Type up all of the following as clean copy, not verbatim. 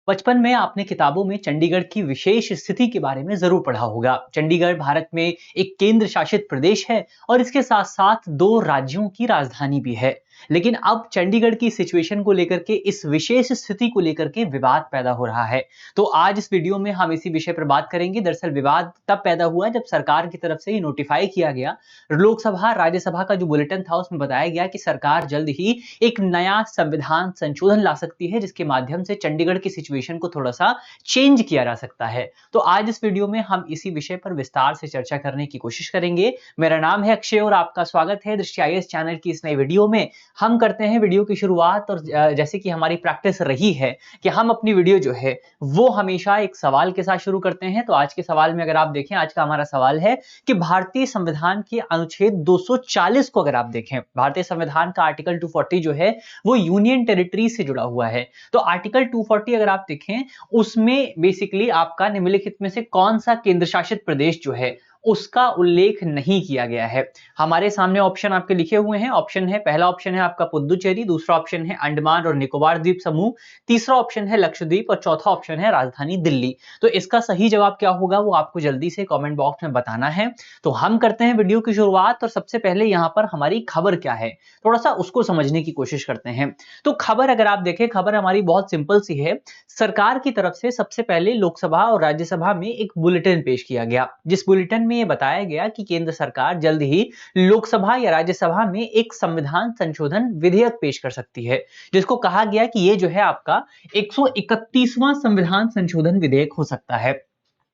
बचपन में आपने किताबों में चंडीगढ़ की विशेष स्थिति के बारे में जरूर पढ़ा होगा। चंडीगढ़ भारत में एक केंद्र शासित प्रदेश है और इसके साथ साथ दो राज्यों की राजधानी भी है। लेकिन अब चंडीगढ़ की सिचुएशन को लेकर के, इस विशेष स्थिति को लेकर के विवाद पैदा हो रहा है। तो आज इस वीडियो में हम इसी विषय पर बात करेंगे। दरअसल विवाद तब पैदा हुआ जब सरकार की तरफ से ही नोटिफाई किया गया, लोकसभा राज्यसभा का जो बुलेटिन था उसमें बताया गया कि सरकार जल्द ही एक नया संविधान संशोधन ला सकती है, जिसके माध्यम से चंडीगढ़ की सिचुएशन को थोड़ा सा चेंज किया जा सकता है। तो आज इस वीडियो में हम इसी विषय पर विस्तार से चर्चा करने की कोशिश करेंगे। मेरा नाम है अक्षय और आपका स्वागत है दृष्टि आईएएस चैनल की इस नई वीडियो में। हम करते हैं वीडियो की शुरुआत, और जैसे कि हमारी प्रैक्टिस रही है कि हम अपनी वीडियो जो है वो हमेशा एक सवाल के साथ शुरू करते हैं। तो आज के सवाल में अगर आप देखें, आज का हमारा सवाल है कि भारतीय संविधान के अनुच्छेद 240 को अगर आप देखें, भारतीय संविधान का आर्टिकल 240 जो है वो यूनियन टेरिटरी से जुड़ा हुआ है। तो आर्टिकल 240 अगर आप देखें, उसमें बेसिकली आपका निम्नलिखित में से कौन सा केंद्र शासित प्रदेश जो है उसका उल्लेख नहीं किया गया है। हमारे सामने ऑप्शन आपके लिखे हुए हैं। ऑप्शन है, पहला ऑप्शन है आपका पुदुचेरी, दूसरा ऑप्शन है अंडमान और निकोबार द्वीप समूह, तीसरा ऑप्शन है लक्षद्वीप और चौथा ऑप्शन है राजधानी दिल्ली। तो इसका सही जवाब क्या होगा वो आपको जल्दी से कमेंट बॉक्स में बताना है। तो हम करते हैं वीडियो की शुरुआत, और सबसे पहले यहाँ पर हमारी खबर क्या है थोड़ा सा उसको समझने की कोशिश करते हैं। तो खबर अगर आप देखें, खबर हमारी बहुत सिंपल सी है। सरकार की तरफ से सबसे पहले लोकसभा और राज्यसभा में एक बुलेटिन पेश किया गया, जिस बुलेटिन में यह बताया गया कि केंद्र सरकार जल्द ही लोकसभा या राज्यसभा में एक संविधान संशोधन विधेयक पेश कर सकती है, जिसको कहा गया कि यह जो है आपका 131वां संविधान संशोधन विधेयक हो सकता है।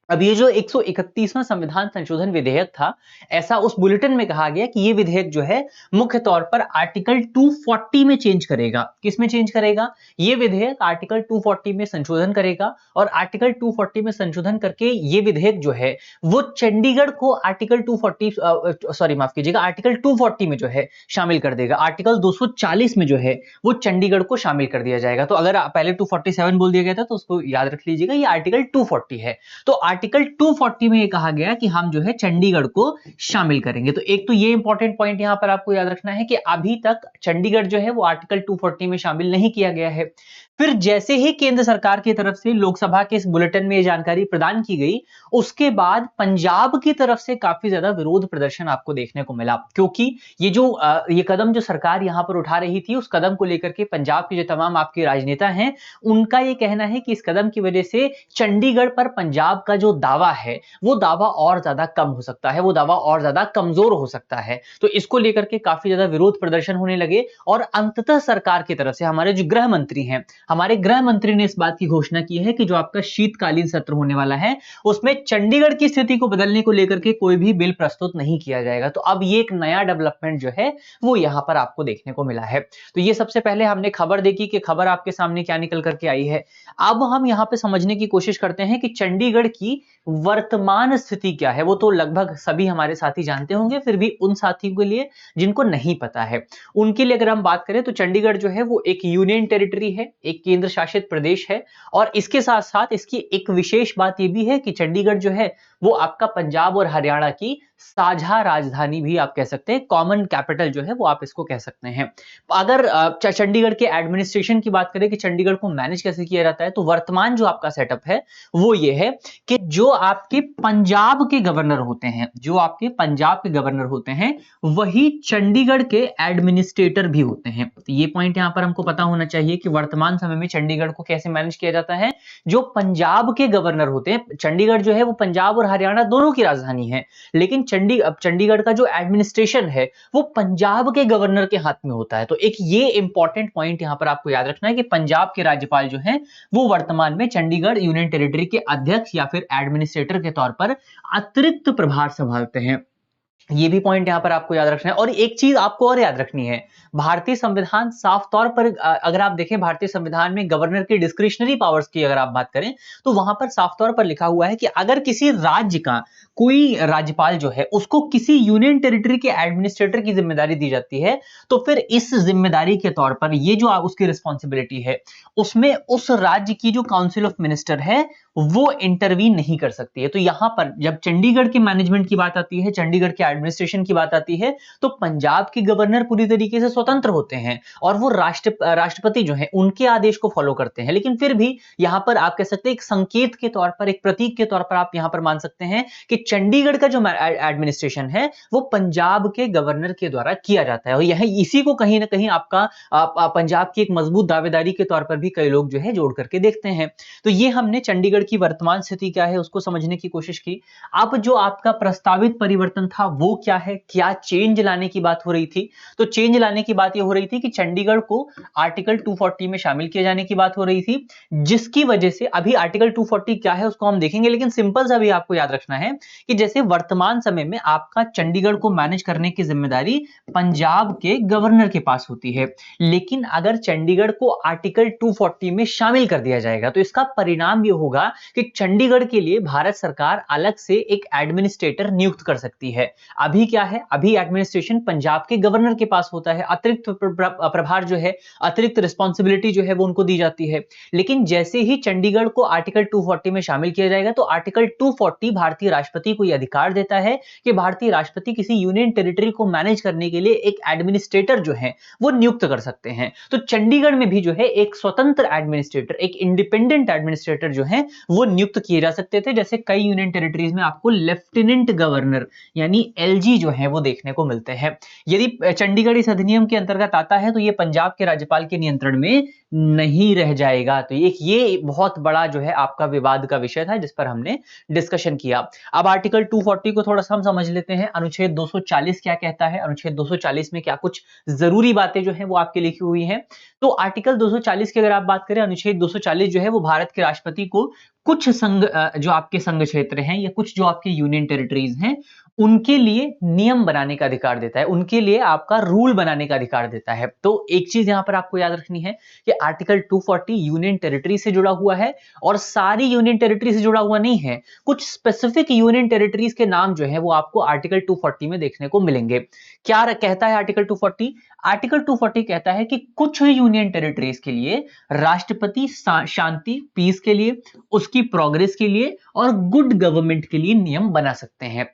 अब ये जो 131वां संविधान संशोधन विधेयक था, ऐसा उस बुलेटिन में कहा गया कि ये विधेयक जो है मुख्य तौर पर आर्टिकल 240 में चेंज करेगा। किसमें चेंज करेगा? ये विधेयक आर्टिकल 240 में संशोधन करेगा, और आर्टिकल 240 में संशोधन करके ये विधेयक जो है वो चंडीगढ़ को आर्टिकल 240 में जो है शामिल कर देगा। आर्टिकल 240 में जो है वो चंडीगढ़ को शामिल कर दिया जाएगा। तो अगर पहले 247 बोल दिया गया था तो उसको याद रख लीजिएगा, ये आर्टिकल 240 है। तो आर्टिकल 240 में ये कहा गया कि हम जो है चंडीगढ़ को शामिल करेंगे। तो एक तो ये इंपॉर्टेंट पॉइंट यहां पर आपको याद रखना है कि अभी तक चंडीगढ़ जो है वो आर्टिकल 240 में शामिल नहीं किया गया है। फिर जैसे ही केंद्र सरकार की तरफ से लोकसभा के इस बुलेटिन में ये जानकारी प्रदान की गई, उसके बाद पंजाब की तरफ से काफी ज्यादा विरोध प्रदर्शन आपको देखने को मिला, क्योंकि ये कदम जो सरकार यहां पर उठा रही थी, उस कदम को लेकर के पंजाब के जो तमाम आपके राजनेता हैं, उनका ये कहना है कि इस कदम की वजह से चंडीगढ़ पर पंजाब का जो दावा है वो दावा और ज्यादा कम हो सकता है, वो दावा और ज्यादा कमजोर हो सकता है। तो इसको लेकर के काफी ज्यादा विरोध प्रदर्शन होने लगे, और अंततः सरकार की तरफ से हमारे जो गृह मंत्री हैं, हमारे गृह मंत्री ने इस बात की घोषणा की है कि जो आपका शीतकालीन सत्र होने वाला है उसमें चंडीगढ़ की स्थिति को बदलने को लेकर के कोई भी बिल प्रस्तुत नहीं किया जाएगा। तो अब ये एक नया डेवलपमेंट जो है वो यहां पर आपको देखने को मिला है। तो ये सबसे पहले हमने खबर देखी कि खबर आपके सामने क्या निकल करके आई है। अब हम यहां पे समझने की कोशिश करते हैं कि चंडीगढ़ की वर्तमान स्थिति क्या है। वो तो लगभग सभी हमारे साथी जानते होंगे, फिर भी उन साथियों के लिए जिनको नहीं पता है उनके लिए अगर हम बात करें, तो चंडीगढ़ जो है वो एक यूनियन टेरिटरी है, एक केंद्र शासित प्रदेश है। और इसके साथ साथ इसकी एक विशेष बात यह भी है कि चंडीगढ़ जो है वो आपका पंजाब और हरियाणा की साझा राजधानी भी आप कह सकते हैं, कॉमन कैपिटल जो है वो आप इसको कह सकते हैं। अगर चंडीगढ़ के एडमिनिस्ट्रेशन की बात करें कि चंडीगढ़ को मैनेज कैसे किया जाता है, तो वर्तमान जो आपका सेटअप है वो ये है कि जो आपके पंजाब के गवर्नर होते हैं, जो आपके पंजाब के गवर्नर होते हैं वही चंडीगढ़ के एडमिनिस्ट्रेटर भी होते हैं। तो ये पॉइंट यहां पर हमको पता होना चाहिए कि वर्तमान समय में चंडीगढ़ को कैसे मैनेज किया जाता है। जो पंजाब के गवर्नर होते हैं, चंडीगढ़ जो है वो पंजाब और हरियाणा दोनों की राजधानी है, लेकिन चंडीगढ़ का जो एडमिनिस्ट्रेशन है वो पंजाब के गवर्नर के हाथ में होता है। तो एक ये इंपॉर्टेंट पॉइंट यहां पर आपको याद रखना है कि पंजाब के राज्यपाल जो है वो वर्तमान में चंडीगढ़ यूनियन टेरिटरी के अध्यक्ष या फिर एडमिनिस्ट्रेटर के तौर पर अतिरिक्त प्रभार संभालते हैं। ये भी पॉइंट यहां पर आपको याद रखना है। और एक चीज आपको और याद रखनी है, भारतीय संविधान साफ तौर पर अगर आप देखें, भारतीय संविधान में गवर्नर की डिस्क्रिशनरी पावर्स की अगर आप बात करें, तो वहां पर साफ तौर पर लिखा हुआ है कि अगर किसी राज्य का कोई राज्यपाल जो है उसको किसी यूनियन टेरिटरी के एडमिनिस्ट्रेटर की जिम्मेदारी दी जाती है, तो फिर इस जिम्मेदारी के तौर पर ये जो उसकी रिस्पॉन्सिबिलिटी है उसमें उस राज्य की जो काउंसिल ऑफ मिनिस्टर है वो इंटरवीन नहीं कर सकती है। तो यहां पर जब चंडीगढ़ के मैनेजमेंट की बात आती है, चंडीगढ़ के एडमिनिस्ट्रेशन की बात आती है तो पंजाब के गवर्नर पूरी तरीके से स्वतंत्र होते हैं और वो राष्ट्रपति जो है उनके आदेश को फॉलो करते हैं। लेकिन फिर भी यहां पर आप कह सकते हैं एक संकेत के तौर पर, एक प्रतीक के तौर पर आप यहां पर मान सकते हैं कि चंडीगढ़ का जो एडमिनिस्ट्रेशन है वो पंजाब के गवर्नर के द्वारा किया जाता है। और यह इसी को कहीं ना कहीं आपका पंजाब की एक मजबूत दावेदारी के तौर पर भी कई लोग जो है जोड़ करके देखते हैं। तो ये हमने चंडीगढ़ की वर्तमान स्थिति क्या है उसको समझने की कोशिश की। अब जो आपका प्रस्तावित परिवर्तन था वो क्या है, क्या चेंज लाने की बात हो रही थी? तो चेंज लाने की बात ये हो रही थी कि चंडीगढ़ को आर्टिकल 240 में शामिल किए जाने की बात हो रही थी, जिसकी वजह से अभी आर्टिकल 240 क्या है उसको हम देखेंगे। लेकिन सिंपल सा भी आपको याद रखना है कि जैसे वर्तमान समय में आपका चंडीगढ़ को मैनेज करने की जिम्मेदारी पंजाब के गवर्नर के पास होती है, लेकिन अगर चंडीगढ़ को आर्टिकल 240 में शामिल कर दिया जाएगा तो इसका परिणाम यह होगा कि चंडीगढ़ के लिए भारत सरकार अलग से एक एडमिनिस्ट्रेटर नियुक्त कर सकती है। अभी क्या है, अभी एडमिनिस्ट्रेशन पंजाब के गवर्नर के पास होता है, अतिरिक्त प्रभार जो है, अतिरिक्त रिस्पॉन्सिबिलिटी जो है वो उनको दी जाती है। लेकिन जैसे ही चंडीगढ़ को आर्टिकल 240 में शामिल किया जाएगा तो आर्टिकल 240 भारतीय राष्ट्रपति को यह अधिकार देता है कि भारतीय राष्ट्रपति किसी यूनियन टेरिटरी को मैनेज करने के लिए एक एडमिनिस्ट्रेटर जो है वो नियुक्त कर सकते हैं। तो चंडीगढ़ में भी जो है एक स्वतंत्र एडमिनिस्ट्रेटर, एक इंडिपेंडेंट एडमिनिस्ट्रेटर जो है वो नियुक्त किए जा सकते थे। जैसे कई यूनियन टेरिटरीज में आपको लेफ्टिनेंट गवर्नर यानी एलजी जो है वो देखने को मिलते हैं। यदि चंडीगढ़ इस अधिनियम के अंतर्गत आता है तो ये पंजाब के राज्यपाल के नियंत्रण में नहीं रह जाएगा। तो ये बहुत बड़ा जो है आपका विवाद का विषय था जिस पर हमने डिस्कशन किया। अब आर्टिकल 240 को थोड़ा सा हम समझ लेते हैं। अनुच्छेद 240 क्या कहता है, अनुच्छेद 240 में क्या कुछ जरूरी बातें जो है वो आपके लिखी हुई हैं। तो आर्टिकल 240 की अगर आप बात करें, अनुच्छेद 240 जो है वो भारत के राष्ट्रपति को कुछ संघ जो आपके संघ क्षेत्र हैं या कुछ जो आपके यूनियन टेरिटरीज हैं उनके लिए नियम बनाने का अधिकार देता है, उनके लिए आपका रूल बनाने का अधिकार देता है। तो एक चीज यहां पर आपको याद रखनी है कि आर्टिकल 240 यूनियन टेरिटरी से जुड़ा हुआ है और सारी यूनियन टेरिटरी से जुड़ा हुआ नहीं है। कुछ स्पेसिफिक यूनियन टेरिटरीज के नाम जो है वो आपको आर्टिकल 240 में देखने को मिलेंगे। क्या कहता है आर्टिकल 240? आर्टिकल 240 कहता है कि कुछ यूनियन टेरिटरीज के लिए राष्ट्रपति शांति, पीस के लिए, उसकी प्रोग्रेस के लिए और गुड गवर्नमेंट के लिए नियम बना सकते हैं।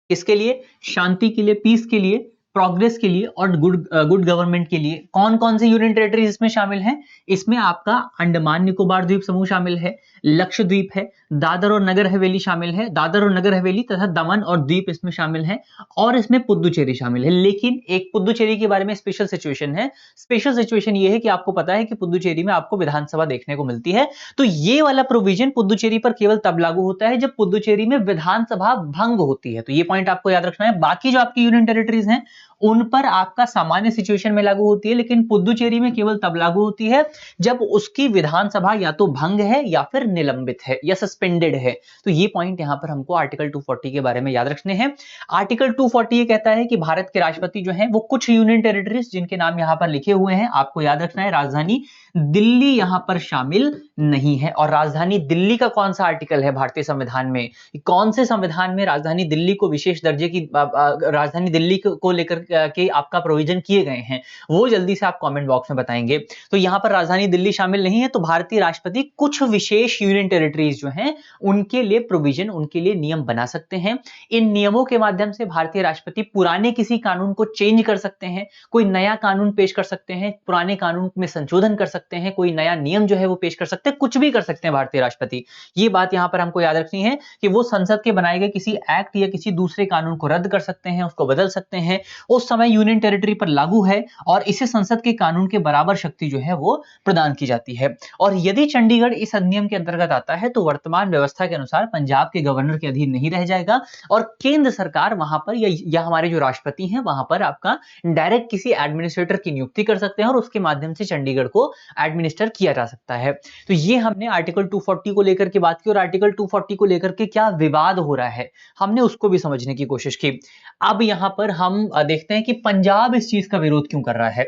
इसके लिए, शांति के लिए, पीस के लिए, प्रोग्रेस के लिए और गुड गवर्नमेंट के लिए। कौन कौन से यूनियन टेरिटरीज इसमें शामिल हैं? इसमें आपका अंडमान निकोबार द्वीप समूह शामिल है, लक्षद्वीप है, दादर और नगर हवेली शामिल है, दादर और नगर हवेली तथा दमन और द्वीप इसमें शामिल है और इसमें पुद्दुचेरी शामिल है। लेकिन एक पुद्दुचेरी के बारे में स्पेशल सिचुएशन है। स्पेशल सिचुएशन ये है कि आपको पता है कि पुद्दुचेरी में आपको विधानसभा देखने को मिलती है। तो ये वाला प्रोविजन पुद्दुचेरी पर केवल तब लागू होता है जब पुद्दुचेरी में विधानसभा भंग होती है। तो ये पॉइंट आपको याद रखना है। बाकी जो आपकी यूनियन टेरिटरीज हैं उन पर आपका सामान्य सिचुएशन में लागू होती है, लेकिन पुद्दुचेरी में केवल तब लागू होती है जब उसकी विधानसभा या तो भंग है या फिर निलंबित है या सस्पेंडेड है। तो ये पॉइंट यहां पर हमको आर्टिकल 240 के बारे में याद रखने हैं। आर्टिकल 240 ये कहता है कि भारत के राष्ट्रपति जो है वो कुछ यूनियन टेरिटरीज जिनके नाम यहां पर लिखे हुए हैं, आपको याद रखना है राजधानी दिल्ली यहां पर शामिल नहीं है। और राजधानी दिल्ली का कौन सा आर्टिकल है भारतीय संविधान में, कौन से संविधान में राजधानी दिल्ली को विशेष दर्जे की राजधानी दिल्ली को लेकर के आपका प्रोविजन किए गए हैं, वो जल्दी से आप कमेंट बॉक्स में बताएंगे। तो यहां पर राजधानी दिल्ली शामिल नहीं है। तो भारतीय राष्ट्रपति कुछ विशेष यूनियन टेरिटरीज जो हैं उनके लिए प्रोविजन, उनके लिए नियम बना सकते हैं। इन नियमों के माध्यम से भारतीय राष्ट्रपति पुराने किसी कानून को चेंज कर सकते हैं, कोई नया कानून पेश कर सकते हैं, पुराने कानून में संशोधन कर सकते हैं, कोई नया नियम जो है वो पेश कर सकते हैं, कुछ भी कर सकते हैं भारतीय राष्ट्रपति। ये बात यहां पर हमको याद रखनी है कि वो संसद के बनाए गए किसी एक्ट या किसी दूसरे कानून को रद्द कर सकते हैं, उसको बदल सकते हैं, उस समय यूनियन टेरिटरी पर लागू है और इसे संसद के कानून के बराबर शक्ति जो है वो प्रदान की जाती है। और यदि चंडीगढ़ इस अधिनियम के अंतर्गत आता है तो वर्तमान व्यवस्था के अनुसार पंजाब के गवर्नर के अधीन नहीं रह जाएगा और केंद्र सरकार वहां पर या हमारे जो राष्ट्रपति हैं वहां पर आपका डायरेक्ट किसी एडमिनिस्ट्रेटर की नियुक्ति कर सकते हैं और उसके माध्यम से चंडीगढ़ को एडमिनिस्टर किया जा सकता है। तो ये हमने आर्टिकल 240 को लेकर के बात की और आर्टिकल 240 को लेकर के क्या विवाद हो रहा है हमने उसको भी समझने की कोशिश की। अब यहां पर हम देखते हैं कि पंजाब इस चीज का विरोध क्यों कर रहा है।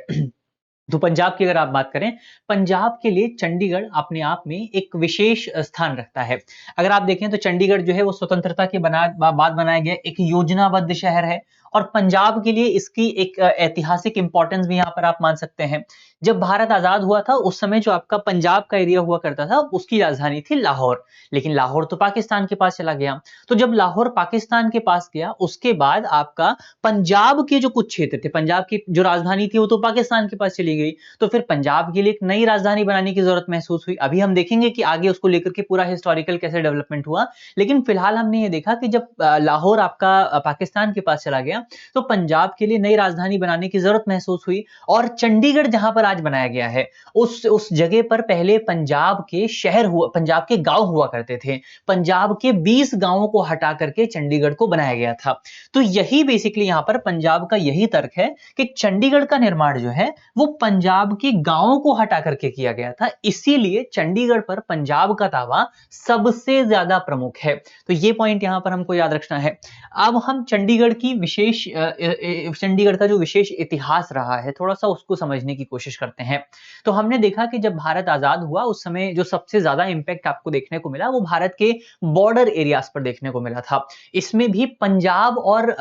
तो पंजाब की अगर आप बात करें, पंजाब के लिए चंडीगढ़ अपने आप में एक विशेष स्थान रखता है। अगर आप देखें तो चंडीगढ़ जो है वो स्वतंत्रता के बाद बनाया गया एक योजनाबद्ध शहर है और पंजाब के लिए इसकी एक ऐतिहासिक इंपॉर्टेंस भी यहाँ पर आप मान सकते हैं। जब भारत आजाद हुआ था उस समय जो आपका पंजाब का एरिया हुआ करता था उसकी राजधानी थी लाहौर, लेकिन लाहौर तो पाकिस्तान के पास चला गया। तो जब लाहौर पाकिस्तान के पास गया उसके बाद आपका पंजाब के जो कुछ क्षेत्र थे, पंजाब की जो राजधानी थी वो तो पाकिस्तान के पास चली गई, तो फिर पंजाब के लिए एक नई राजधानी बनाने की जरूरत महसूस हुई। अभी हम देखेंगे कि आगे उसको लेकर के पूरा हिस्टोरिकल कैसे डेवलपमेंट हुआ, लेकिन फिलहाल हमने ये देखा कि जब लाहौर आपका पाकिस्तान के पास चला गया तो पंजाब के लिए नई राजधानी बनाने की जरूरत महसूस हुई। और चंडीगढ़ जहां पर आज बनाया गया है उस जगह पर पहले पंजाब के शहर हुआ, पंजाब के गांव हुआ करते थे। पंजाब के 20 गांवों को हटा करके चंडीगढ़ को बनाया गया था। तो यही बेसिकली यहां पर पंजाब का यही तर्क है कि चंडीगढ़ का निर्माण जो है वो पंजाब के गांवों को हटा करके किया गया था, इसीलिए चंडीगढ़ पर पंजाब का दावा सबसे ज्यादा प्रमुख है। तो ये पॉइंट यहां पर हमको याद रखना है। अब हम चंडीगढ़ की विशेष चंडीगढ़ का जो विशेष इतिहास रहा है थोड़ा सा उसको समझने की कोशिश करते हैं। तो हमने देखा कि जब भारत आजाद हुआ उस समय जो सबसे ज्यादा इंपैक्ट आपको देखने को मिला वो भारत के बॉर्डर एरियाज पर देखने को मिला था। इसमें भी पंजाब और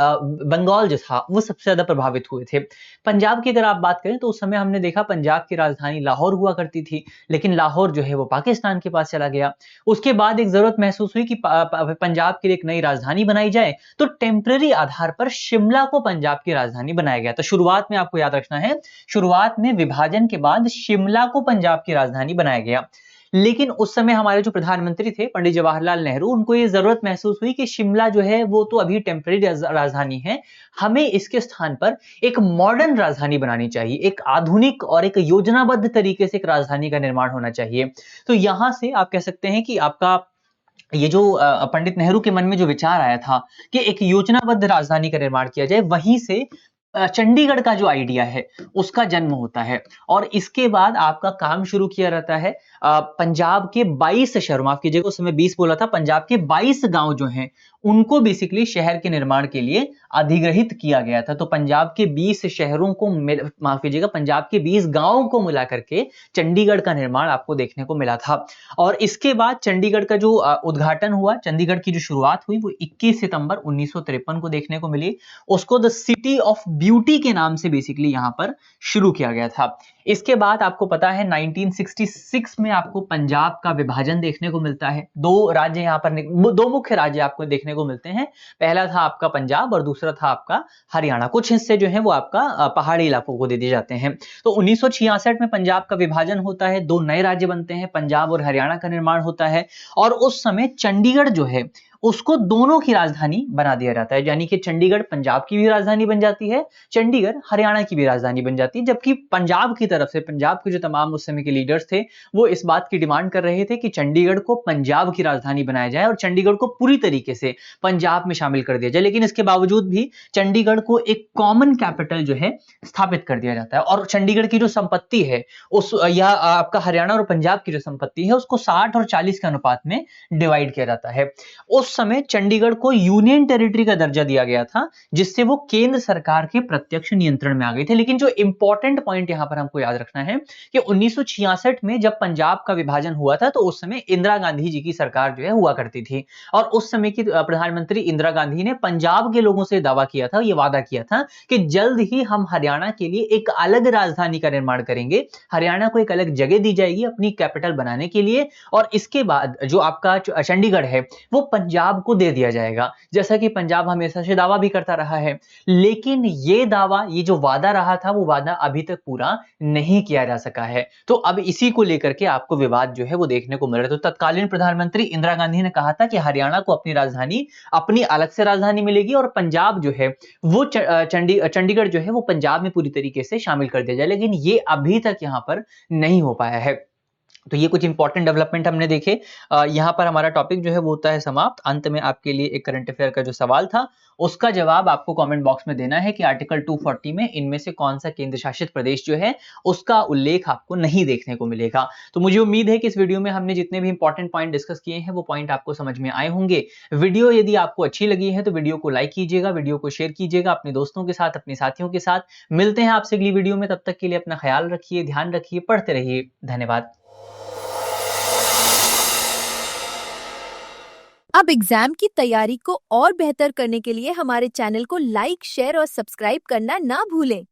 बंगाल जो था वो सबसे ज्यादा प्रभावित हुए थे। पंजाब की अगर आप बात करें तो उस समय हमने देखा पंजाब की राजधानी लाहौर हुआ करती थी, लेकिन लाहौर जो है वो पाकिस्तान के पास चला गया। उसके बाद एक जरूरत महसूस हुई कि पंजाब के लिए एक नई राजधानी बनाई जाए, तो टेम्पररी आधार पर शिमला को पंजाब की राजधानी बनाया गया। तो शुरुआत में आपको याद रखना है, शुरुआत में विभाजन के बाद शिमला को पंजाब की राजधानी बनाया गया। लेकिन उस समय हमारे जो प्रधानमंत्री थे पंडित जवाहरलाल नेहरू, उनको ये जरूरत महसूस हुई कि शिमला जो है वो तो अभी टेम्पररी राजधानी है, हमें इसके स्थान पर एक मॉडर्न राजधानी बनानी चाहिए, एक आधुनिक और एक योजनाबद्ध तरीके से एक राजधानी का निर्माण होना चाहिए। तो यहां से आप कह सकते हैं कि आपका ये जो पंडित नेहरू के मन में जो विचार आया था कि एक योजनाबद्ध राजधानी का निर्माण किया जाए, वहीं से चंडीगढ़ का जो आइडिया है उसका जन्म होता है। और इसके बाद आपका काम शुरू किया रहता है पंजाब के 22 शहरों, माफ कीजिएगा उस समय 20 बोला था, पंजाब के 22 गांव जो हैं उनको बेसिकली शहर के निर्माण के लिए अधिग्रहित किया गया था। तो पंजाब के 20 शहरों को माफ कीजिएगा पंजाब के 20 गांवों को मिला करके चंडीगढ़ का निर्माण आपको देखने को मिला था। और इसके बाद चंडीगढ़ का जो उद्घाटन हुआ, चंडीगढ़ की जो शुरुआत हुई वो 21 सितंबर 1953 को देखने को मिली। उसको द सिटी ऑफ ब्यूटी के नाम से बेसिकली यहां पर शुरू किया गया था। इसके बाद आपको पता है 1966 में आपको पंजाब का विभाजन देखने को मिलता है। दो राज्य यहां पर, दो मुख्य राज्य आपको देखने को मिलते हैं। पहला था आपका पंजाब और दूसरा था आपका हरियाणा। कुछ हिस्से जो है वो आपका पहाड़ी इलाकों को दे दिए जाते हैं। तो 1966 में पंजाब का विभाजन होता है, दो नए राज्य बनते हैं, पंजाब और हरियाणा का निर्माण होता है। और उस समय चंडीगढ़ जो है उसको दोनों की राजधानी बना दिया जाता है, यानी कि चंडीगढ़ पंजाब की भी राजधानी बन जाती है, चंडीगढ़ हरियाणा की भी राजधानी बन जाती है। जबकि पंजाब की तरफ से, पंजाब के जो तमाम उस समय के लीडर्स थे वो इस बात की डिमांड कर रहे थे कि चंडीगढ़ को पंजाब की राजधानी बनाया जाए और चंडीगढ़ को पूरी तरीके से पंजाब में शामिल कर दिया जाए। लेकिन इसके बावजूद भी चंडीगढ़ को एक कॉमन कैपिटल जो है स्थापित कर दिया जाता है। और चंडीगढ़ की जो संपत्ति है उस, या आपका हरियाणा और पंजाब की जो संपत्ति है उसको 60 और 40 के अनुपात में डिवाइड किया जाता है। उस समय चंडीगढ़ को यूनियन टेरिटरी का दर्जा दिया गया था, जिससे वो केंद्र सरकार के प्रत्यक्ष नियंत्रण में आ गए थे। लेकिन जो इंपॉर्टेंट पॉइंट यहां पर हमको याद रखना है कि 1966 में जब पंजाब का विभाजन हुआ था तो उस समय इंदिरा गांधी जी की सरकार जो है हुआ करती थी। और उस समय की प्रधानमंत्री इंदिरा गांधी ने पंजाब के लोगों से दावा किया था, यह वादा किया था कि जल्द ही हम हरियाणा के लिए एक अलग राजधानी का निर्माण करेंगे, हरियाणा को एक अलग जगह दी जाएगी अपनी कैपिटल बनाने के लिए, और इसके बाद जो आपका चंडीगढ़ है वो पंजाब को दे दिया जाएगा, जैसा कि पंजाब हमेशा से दावा भी करता रहा है। लेकिन ये दावा, ये जो वादा रहा था वो वादा अभी तक पूरा नहीं किया जा सका है। तो अब इसी को लेकर के आपको विवाद जो है वो देखने को मिल रहा है। तो तत्कालीन प्रधानमंत्री इंदिरा गांधी ने कहा था कि हरियाणा को अपनी राजधानी, अपनी अलग से राजधानी मिलेगी और पंजाब जो है वो चंडीगढ़ जो है वो पंजाब में पूरी तरीके से शामिल कर दिया जाए। लेकिन ये अभी तक यहां पर नहीं हो पाया है। तो ये कुछ इंपॉर्टेंट डेवलपमेंट हमने देखे। यहाँ पर हमारा टॉपिक जो है वो होता है समाप्त। अंत में आपके लिए एक करंट अफेयर का जो सवाल था उसका जवाब आपको कमेंट बॉक्स में देना है कि आर्टिकल 240 में इनमें से कौन सा केंद्र शासित प्रदेश जो है उसका उल्लेख आपको नहीं देखने को मिलेगा। तो मुझे उम्मीद है कि इस वीडियो में हमने जितने भी इंपॉर्टेंट पॉइंट डिस्कस किए हैं वो पॉइंट आपको समझ में आए होंगे। वीडियो यदि आपको अच्छी लगी है तो वीडियो को लाइक कीजिएगा, वीडियो को शेयर कीजिएगा अपने दोस्तों के साथ, अपने साथियों के साथ। मिलते हैं आपसे अगली वीडियो में, तब तक के लिए अपना ख्याल रखिए, ध्यान रखिए, पढ़ते रहिए। धन्यवाद। अब एग्जाम की तैयारी को और बेहतर करने के लिए हमारे चैनल को लाइक, शेयर और सब्सक्राइब करना ना भूलें।